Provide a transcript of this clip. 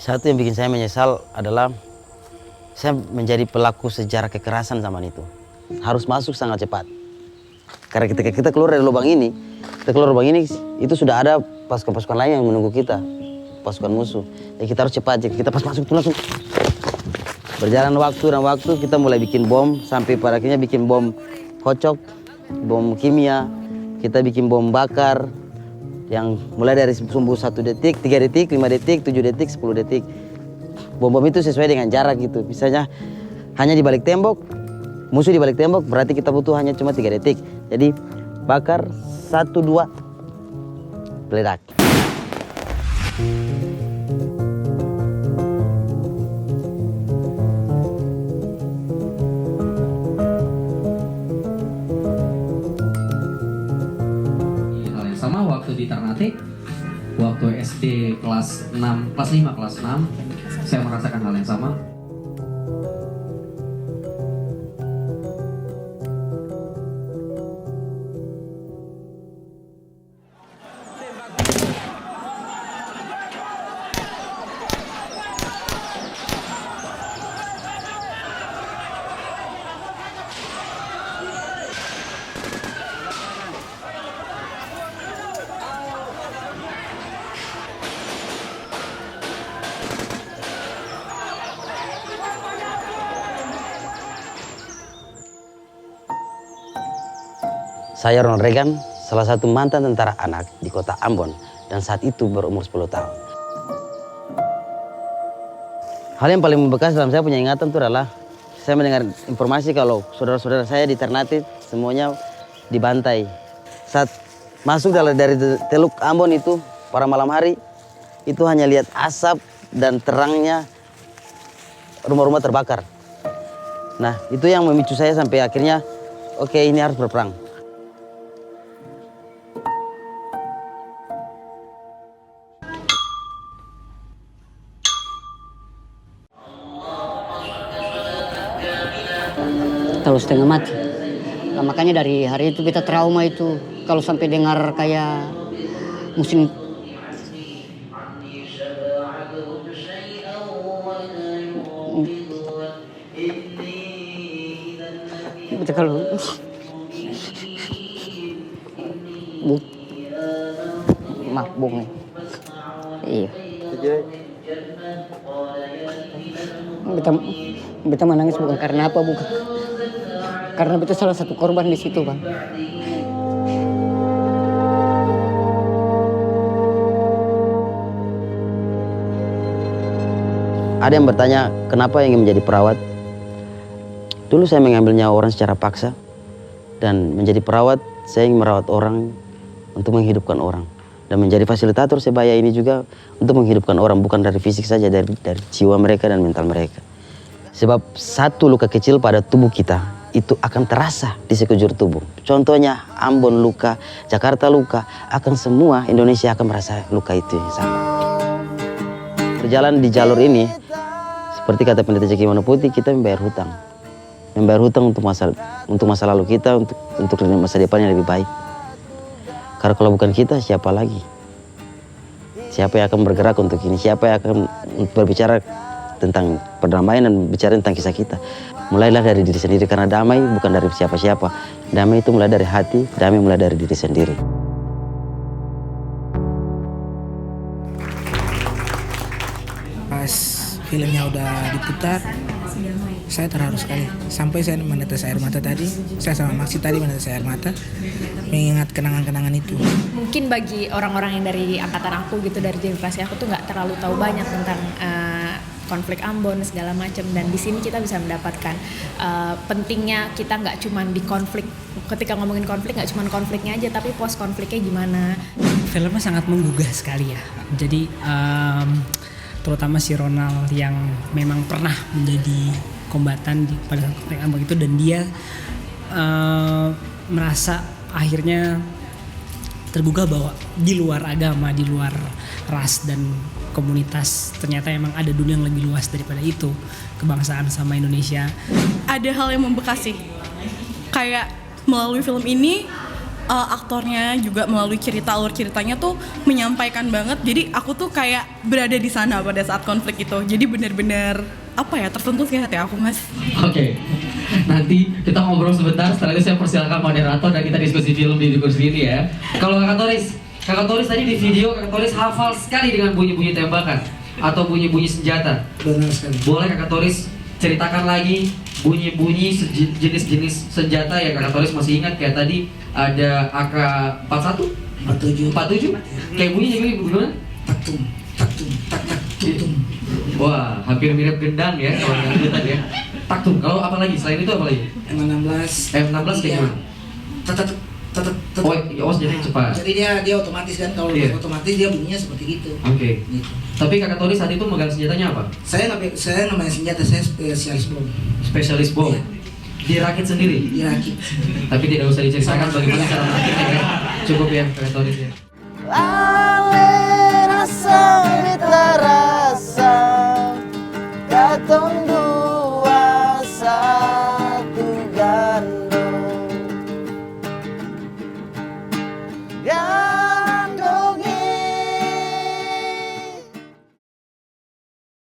Satu yang bikin saya menyesal adalah saya menjadi pelaku sejarah kekerasan zaman itu. Harus masuk sangat cepat. Karena ketika kita keluar dari lubang ini, itu sudah ada pasukan-pasukan lain yang menunggu kita, pasukan musuh. Jadi kita harus cepat. Jadi kita pas masuk itu langsung berjalan waktu kita mulai bikin bom sampai pada akhirnya bikin bom kocok, bom kimia, kita bikin bom bakar yang mulai dari sumbu 1 detik, 3 detik, 5 detik, 7 detik, 10 detik. Bom-bom itu sesuai dengan jarak gitu. Misalnya hanya di balik tembok, musuh di balik tembok, berarti kita butuh hanya cuma 3 detik. Jadi bakar 1, 2, peledak. Hal yang sama waktu di Ternate, waktu SD kelas 6, kelas 5, kelas 6, saya merasakan hal yang sama. Saya Ronald Reagan, salah satu mantan tentara anak di kota Ambon dan saat itu berumur 10 tahun. Hal yang paling membekas dalam saya punya ingatan itu adalah saya mendengar informasi kalau saudara-saudara saya di Ternate semuanya dibantai. Saat masuk dari Teluk Ambon itu pada malam hari itu hanya lihat asap dan terangnya rumah-rumah terbakar. Nah itu yang memicu saya sampai akhirnya oke, ini harus berperang. Kalau setengah mati. Nah, makanya dari hari itu kita trauma itu. Kalau sampai dengar kayak musim kita kalau bung nih. Iya. Beta menangis bukan karena apa, bukan. Karena beta salah satu korban di situ, Bang. Ada yang bertanya, kenapa ingin menjadi perawat? Dulu saya mengambil nyawa orang secara paksa. Dan menjadi perawat, saya ingin merawat orang untuk menghidupkan orang. Dan menjadi fasilitator sebaya ini juga untuk menghidupkan orang. Bukan dari fisik saja, dari jiwa mereka dan mental mereka. Sebab satu luka kecil pada tubuh kita itu akan terasa di sekujur tubuh. Contohnya Ambon luka, Jakarta luka, akan semua Indonesia akan merasa luka itu yang sama. Berjalan di jalur ini, seperti kata Pendeta Jeki Mono Putih, kita membayar hutang. Membayar hutang untuk masa lalu kita, untuk masa depan yang lebih baik. Karena kalau bukan kita, siapa lagi? Siapa yang akan bergerak untuk ini? Siapa yang akan berbicara tentang perdamaian dan bicara tentang kisah kita? Mulailah dari diri sendiri, karena damai bukan dari siapa-siapa. Damai itu mulai dari hati, damai mulai dari diri sendiri. Pas filmnya udah diputar, saya terharu sekali. Sampai saya menetes air mata tadi, saya sama Maxi tadi menetes air mata, mengingat kenangan-kenangan itu. Mungkin bagi orang-orang yang dari angkatan aku gitu, dari generasi aku tuh nggak terlalu tahu banyak tentang konflik Ambon segala macam, dan di sini kita bisa mendapatkan pentingnya kita nggak cuma di konflik. Ketika ngomongin konflik nggak cuma konfliknya aja, tapi post konfliknya gimana. Filmnya sangat menggugah sekali ya. Jadi terutama si Ronald yang memang pernah menjadi kombatan pada konflik Ambon itu, dan dia merasa akhirnya tergugah bahwa di luar agama, di luar ras dan komunitas, ternyata emang ada dunia yang lebih luas daripada itu, kebangsaan sama Indonesia. Ada hal yang membekas sih, kayak melalui film ini aktornya juga melalui alur ceritanya tuh menyampaikan banget. Jadi aku tuh kayak berada di sana pada saat konflik itu. Jadi benar-benar tersentuh sih hati aku, Mas. Oke. Nanti kita ngobrol sebentar, setelah itu saya persilakan moderator dan kita diskusi film di kursi ini ya. Kalau Kakak Toris tadi di video Kakak Toris hafal sekali dengan bunyi-bunyi tembakan atau bunyi-bunyi senjata. Benar sekali. Boleh Kakak Toris ceritakan lagi bunyi-bunyi jenis-jenis senjata yang Kakak Toris masih ingat, kayak tadi ada AK-47? 47? Kayak bunyinya gimana? Taktum, taktum, tak tak tutum. Wah, hampir mirip gendang ya kalau yang itu tadi ya. Taktum, kalau apa lagi? Selain itu apa lagi? M16. M16 kayak gimana? Tetet, tetet, tetet. Oh, jadi cepat. Jadi dia otomatis kan, kalau Iya. otomatis dia bunyinya seperti gitu. Oke. Gitu. Tapi Kakak Toris saat itu megang senjatanya apa? Saya namanya senjata saya spesialis bom. Spesialis bom. Iya. Dirakit sendiri. Dirakit. Tapi tidak usah diceritakan bagaimana cara merakitnya ya. Cukup ya Kakak Toris ya. Ale rasa